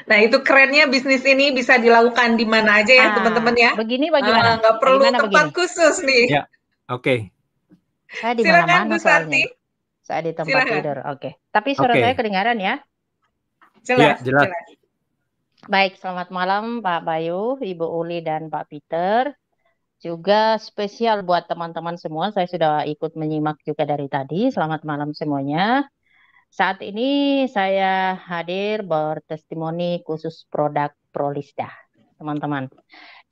Nah, itu kerennya bisnis ini bisa dilakukan di mana aja ya, teman-teman ya. Begini bagaimana? Nggak perlu Bagaimana begini? tempat khusus nih. Ya, oke. Saya di Silakan mana-mana Bu soalnya. Sarti, Saya di tempat tidur. silakan. Oke. Tapi suara saya Oke. kedengaran ya? Ya, Jelas, jelas. jelas. Baik, selamat malam Pak Bayu, Ibu Uli, dan Pak Peter. Juga spesial buat teman-teman semua. Saya sudah ikut menyimak juga dari tadi. Selamat malam semuanya. Saat ini saya hadir bertestimoni khusus produk Prolista, teman-teman.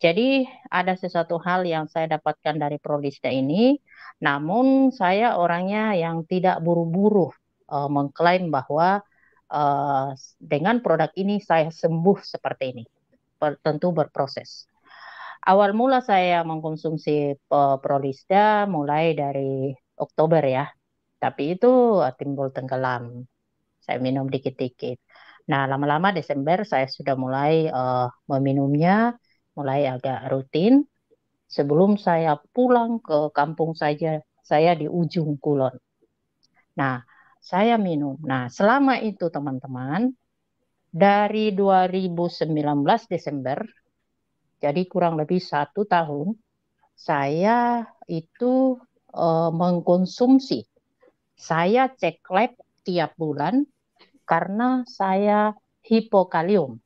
Jadi ada sesuatu hal yang saya dapatkan dari Prolista ini, namun saya orangnya yang tidak buru-buru mengklaim bahwa dengan produk ini saya sembuh seperti ini. Tentu berproses. Awal mula saya mengkonsumsi Prolista mulai dari Oktober ya, tapi itu timbul tenggelam. Saya minum dikit-dikit. Nah, lama-lama Desember saya sudah mulai meminumnya, mulai agak rutin. Sebelum saya pulang ke kampung saya di ujung Kulon. Nah, saya minum. Nah, selama itu teman-teman, dari 2019 Desember, jadi kurang lebih 1 tahun, saya itu mengkonsumsi. Saya cek lab tiap bulan karena saya hipokalium.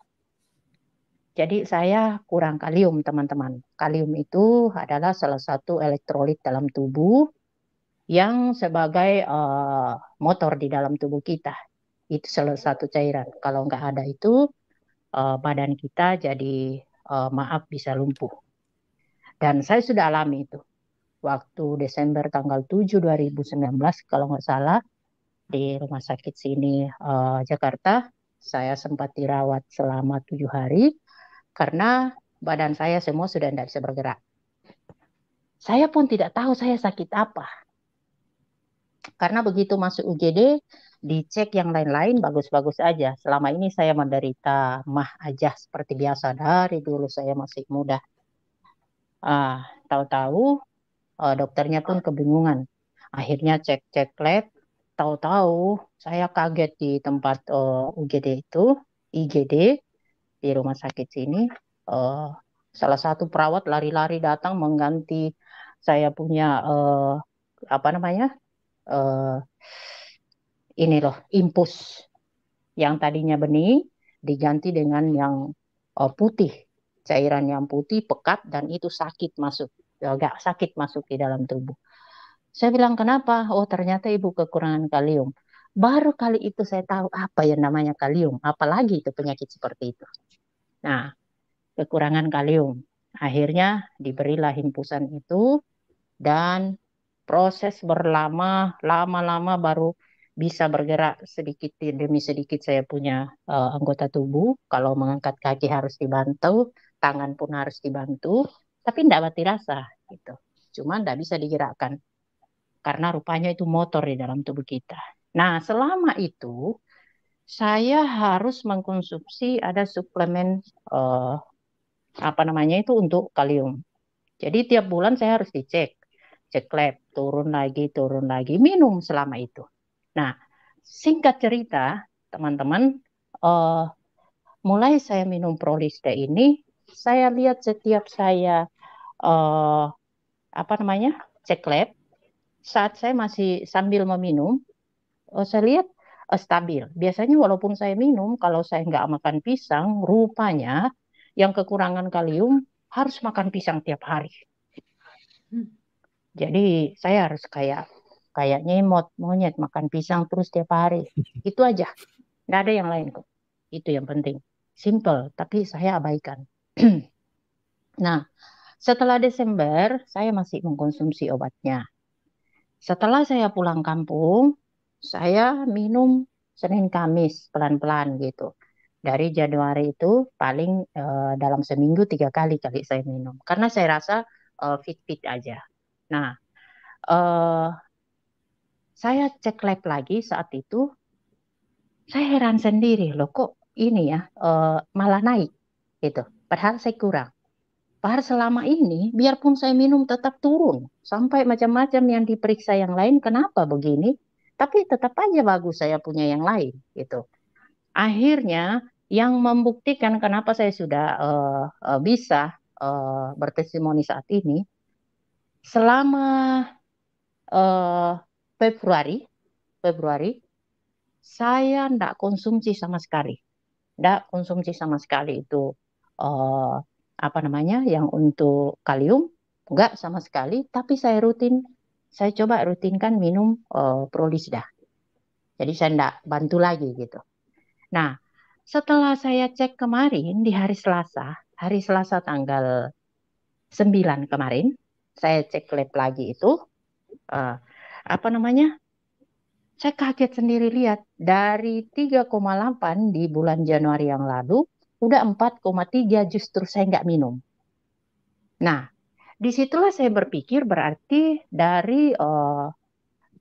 Jadi saya kurang kalium, teman-teman. Kalium itu adalah salah satu elektrolit dalam tubuh yang sebagai motor di dalam tubuh kita. Itu salah satu cairan. Kalau nggak ada itu, badan kita jadi maaf bisa lumpuh. Dan saya sudah alami itu. Waktu Desember tanggal 7 2019 kalau nggak salah di rumah sakit sini Jakarta, saya sempat dirawat selama 7 hari karena badan saya semua sudah tidak bisa bergerak. Saya pun tidak tahu saya sakit apa. Karena begitu masuk UGD, dicek yang lain-lain bagus-bagus aja. Selama ini saya menderita mah aja seperti biasa dari dulu saya masih muda. Tahu-tahu dokternya pun kebingungan. Akhirnya cek-cek lab, tahu-tahu saya kaget di tempat UGD itu, IGD di rumah sakit sini. eh, Salah satu perawat lari-lari datang mengganti saya punya apa namanya eh, ini loh impus yang tadinya bening diganti dengan yang putih, cairan yang putih pekat dan itu sakit masuk, agak sakit masuk di dalam tubuh. Saya bilang kenapa? Oh ternyata ibu kekurangan kalium. Baru kali itu saya tahu apa yang namanya kalium, apalagi itu penyakit seperti itu. Nah, kekurangan kalium. Akhirnya diberilah himpusan itu dan proses lama-lama baru bisa bergerak sedikit demi sedikit saya punya anggota tubuh. Kalau mengangkat kaki harus dibantu, tangan pun harus dibantu, tapi tidak mati rasa gitu. Cuma tidak bisa digerakkan karena rupanya itu motor di dalam tubuh kita. Nah, selama itu saya harus mengkonsumsi ada suplemen eh, apa namanya itu untuk kalium. Jadi tiap bulan saya harus dicek, cek lab, turun lagi, minum selama itu. Nah, singkat cerita, teman-teman, eh, mulai saya minum Prolista ini, saya lihat setiap saya eh, apa namanya cek lab, saat saya masih sambil meminum, saya lihat stabil. Biasanya walaupun saya minum, kalau saya nggak makan pisang, rupanya yang kekurangan kalium harus makan pisang tiap hari. Jadi saya harus kayak kayak nyemot monyet makan pisang terus tiap hari. Itu aja. Nggak ada yang lain kok. Itu yang penting. Simple, tapi saya abaikan. Nah, setelah Desember saya masih mengkonsumsi obatnya. Setelah saya pulang kampung, saya minum Senin Kamis pelan-pelan gitu. Dari Januari itu paling dalam seminggu 3 kali kali saya minum. Karena saya rasa fit-fit aja. Nah, eh, saya cek lab lagi saat itu, saya heran sendiri loh kok ini ya malah naik gitu. Padahal saya kurang. Padahal selama ini biarpun saya minum tetap turun. Sampai macam-macam yang diperiksa yang lain kenapa begini. Tapi tetap aja bagus saya punya yang lain gitu. Akhirnya Yang membuktikan kenapa saya sudah bisa bertestimoni saat ini, selama eh, Februari, Februari, saya tidak konsumsi sama sekali. Tidak konsumsi sama sekali itu eh, apa namanya yang untuk kalium, enggak sama sekali. Tapi saya coba rutinkan minum Prolisda. Jadi saya tidak bantu lagi gitu. Nah, setelah saya cek kemarin di hari Selasa tanggal 9 kemarin, saya cek lab lagi itu, eh, apa namanya, saya kaget sendiri lihat, dari 3,8 di bulan Januari yang lalu, udah 4,3 justru saya nggak minum. Nah, disitulah saya berpikir berarti dari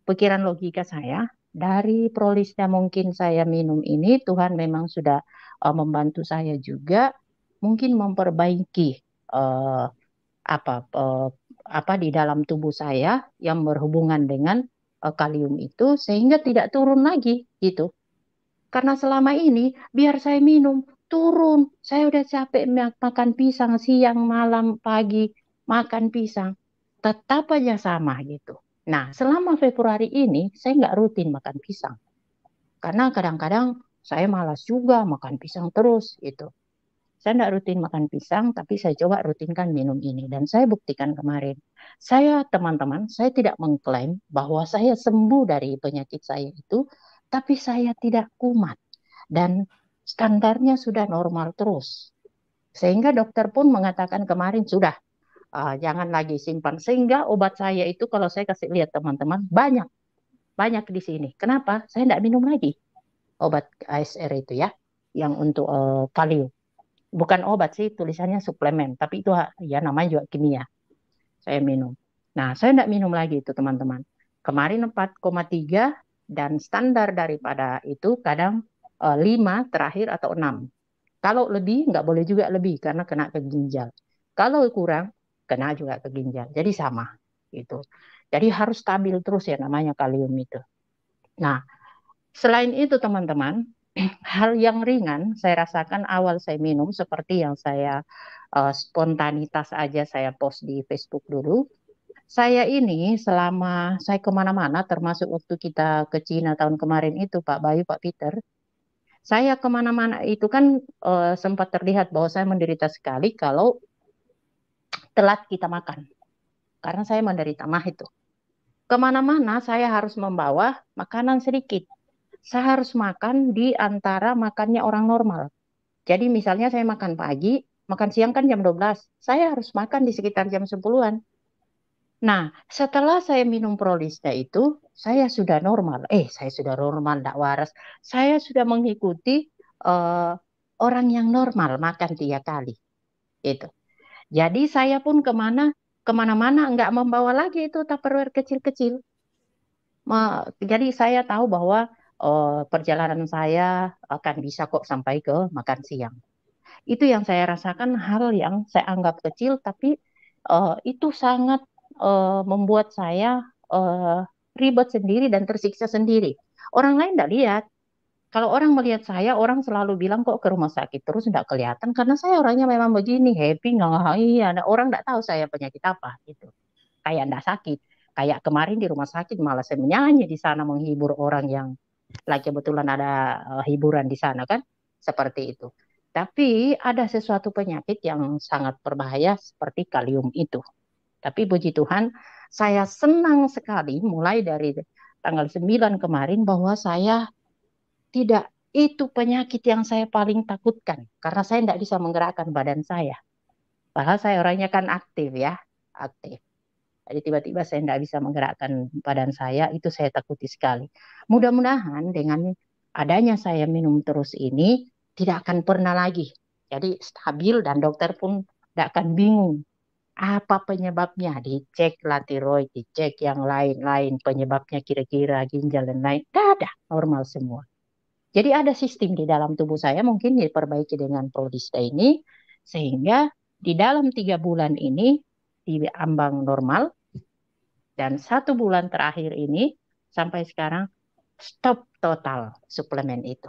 pikiran logika saya, dari Prolisnya mungkin saya minum ini, Tuhan memang sudah membantu saya juga, mungkin memperbaiki eh, apa eh, apa di dalam tubuh saya yang berhubungan dengan kalium itu sehingga tidak turun lagi gitu. Karena selama ini biar saya minum turun, saya udah capek makan pisang siang, malam, pagi makan pisang, tetap aja sama gitu. Nah, selama Februari ini saya nggak rutin makan pisang karena kadang-kadang saya malas juga makan pisang terus gitu. Saya tidak rutin makan pisang, tapi saya coba rutinkan minum ini. Dan saya buktikan kemarin. Teman-teman, saya tidak mengklaim bahwa saya sembuh dari penyakit saya itu, tapi saya tidak kumat. Dan standarnya sudah normal terus. Sehingga dokter pun mengatakan kemarin, sudah, jangan lagi simpan. Sehingga obat saya itu, kalau saya kasih lihat teman-teman, banyak. Banyak di sini. Kenapa? Saya tidak minum lagi obat ASR itu ya, yang untuk kalium. Bukan obat sih, tulisannya suplemen, tapi itu ya namanya juga kimia. Saya minum. Nah, saya tidak minum lagi itu teman-teman. Kemarin 4,3 dan standar daripada itu kadang 5 terakhir atau 6. Kalau lebih, nggak boleh juga lebih karena kena ke ginjal. Kalau kurang, kena juga ke ginjal. Jadi sama itu. Jadi harus stabil terus ya namanya kalium itu. Nah, selain itu teman-teman, hal yang ringan saya rasakan awal saya minum seperti yang saya spontanitas aja saya post di Facebook dulu. Saya ini selama saya kemana-mana, termasuk waktu kita ke Cina tahun kemarin itu, Pak Bayu, Pak Peter, saya kemana-mana itu kan sempat terlihat bahwa saya menderita sekali kalau telat kita makan. Karena saya menderita mah itu. Kemana-mana saya harus membawa makanan sedikit. Saya harus makan di antara makannya orang normal. Jadi misalnya saya makan pagi, makan siang kan jam 12. Saya harus makan di sekitar jam 10-an. Nah, setelah saya minum Prolista itu, saya sudah normal, tidak waras. Saya sudah mengikuti eh, orang yang normal makan 3 kali. Itu. Jadi saya pun kemana-mana nggak membawa lagi itu Tupperware kecil-kecil. Jadi saya tahu bahwa perjalanan saya akan bisa kok sampai ke makan siang. Itu yang saya rasakan, hal yang saya anggap kecil, tapi itu sangat membuat saya eh, ribet sendiri dan tersiksa sendiri. Orang lain tidak lihat. Kalau orang melihat saya, orang selalu bilang kok ke rumah sakit terus tidak kelihatan karena saya orangnya memang begini, happy nggak, iya, nah, orang tidak tahu saya penyakit apa gitu. Kayak tidak sakit. Kayak kemarin di rumah sakit malah saya menyanyi di sana menghibur orang yang lagi kebetulan ada hiburan di sana kan, seperti itu. Tapi ada sesuatu penyakit yang sangat berbahaya seperti kalium itu. Tapi puji Tuhan, saya senang sekali mulai dari tanggal 9 kemarin bahwa saya tidak, itu penyakit yang saya paling takutkan karena saya tidak bisa menggerakkan badan saya. Padahal saya orangnya kan aktif ya, aktif. Jadi tiba-tiba saya tidak bisa menggerakkan badan saya, itu saya takuti sekali. Mudah-mudahan dengan adanya saya minum terus ini, tidak akan pernah lagi. Jadi stabil dan dokter pun tidak akan bingung. Apa penyebabnya? Dicek lah tiroid, dicek yang lain-lain, penyebabnya kira-kira ginjal dan lain. Tidak ada, normal semua. Jadi ada sistem di dalam tubuh saya mungkin diperbaiki dengan Prolista ini, sehingga di dalam 3 bulan ini di ambang normal, dan 1 bulan terakhir ini sampai sekarang stop total suplemen itu.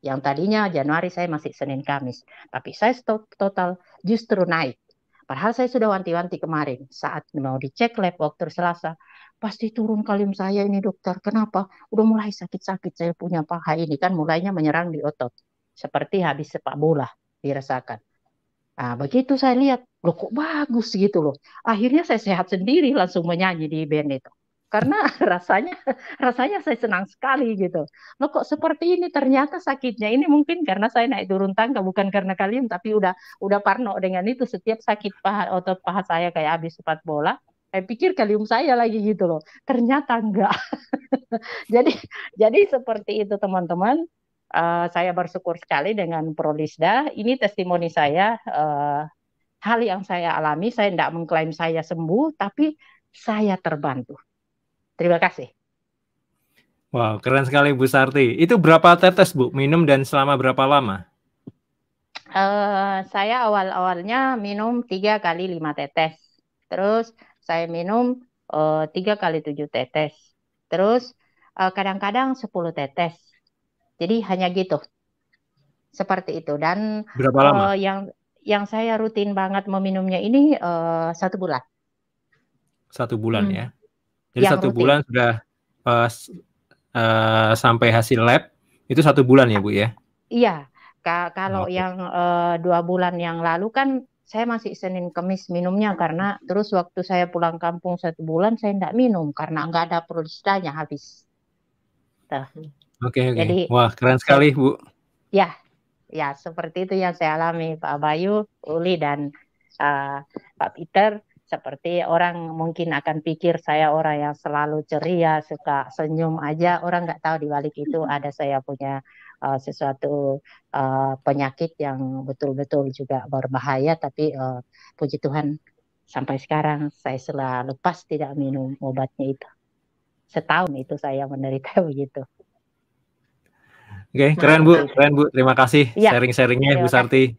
Yang tadinya Januari saya masih Senin Kamis, tapi saya total justru naik. Padahal saya sudah wanti-wanti kemarin saat mau dicek lab waktu Selasa, pasti turun kalium saya ini dokter. Kenapa? Udah mulai sakit-sakit saya punya paha ini kan mulainya menyerang di otot. Seperti habis sepak bola dirasakan. Nah, begitu saya lihat, loh kok bagus gitu loh. Akhirnya saya sehat sendiri langsung menyanyi di band itu. Karena rasanya rasanya saya senang sekali gitu. Loh kok seperti ini ternyata sakitnya ini mungkin karena saya naik turun tangga bukan karena kalium tapi udah parno dengan itu setiap sakit paha otot paha saya kayak habis sepak bola. Saya pikir kalium saya lagi gitu loh. Ternyata enggak. Jadi jadi seperti itu teman-teman. Saya bersyukur sekali dengan Prolisda. Ini testimoni saya, hal yang saya alami. Saya tidak mengklaim saya sembuh, tapi saya terbantu. Terima kasih. Wow, keren sekali Bu Sarti. Itu berapa tetes Bu minum dan selama berapa lama? Saya awalnya minum 3 kali 5 tetes. Terus saya minum 3 kali 7 tetes. Terus kadang-kadang 10 tetes. Jadi hanya gitu. Seperti itu. Dan berapa lama? Yang saya rutin banget meminumnya ini 1 bulan. 1 bulan ya. Jadi Yang 1 rutin. bulan sudah sampai hasil lab itu 1 bulan ya Bu ya? Iya. Kalau yang 2 bulan yang lalu kan saya masih Senin Kamis minumnya karena terus waktu saya pulang kampung 1 bulan saya tidak minum karena nggak ada Prolistanya habis. Oke. Jadi, wah keren sekali Bu. Ya seperti itu yang saya alami Pak Bayu, Uli dan Pak Peter. Seperti orang mungkin akan pikir saya orang yang selalu ceria, suka senyum aja. Orang nggak tahu di balik itu ada saya punya sesuatu penyakit yang betul-betul juga berbahaya. Tapi puji Tuhan sampai sekarang saya selalu lepas tidak minum obatnya itu. Setahun itu saya menderita begitu. Oke, keren Bu. Terima kasih sharing-sharingnya Bu Sarti.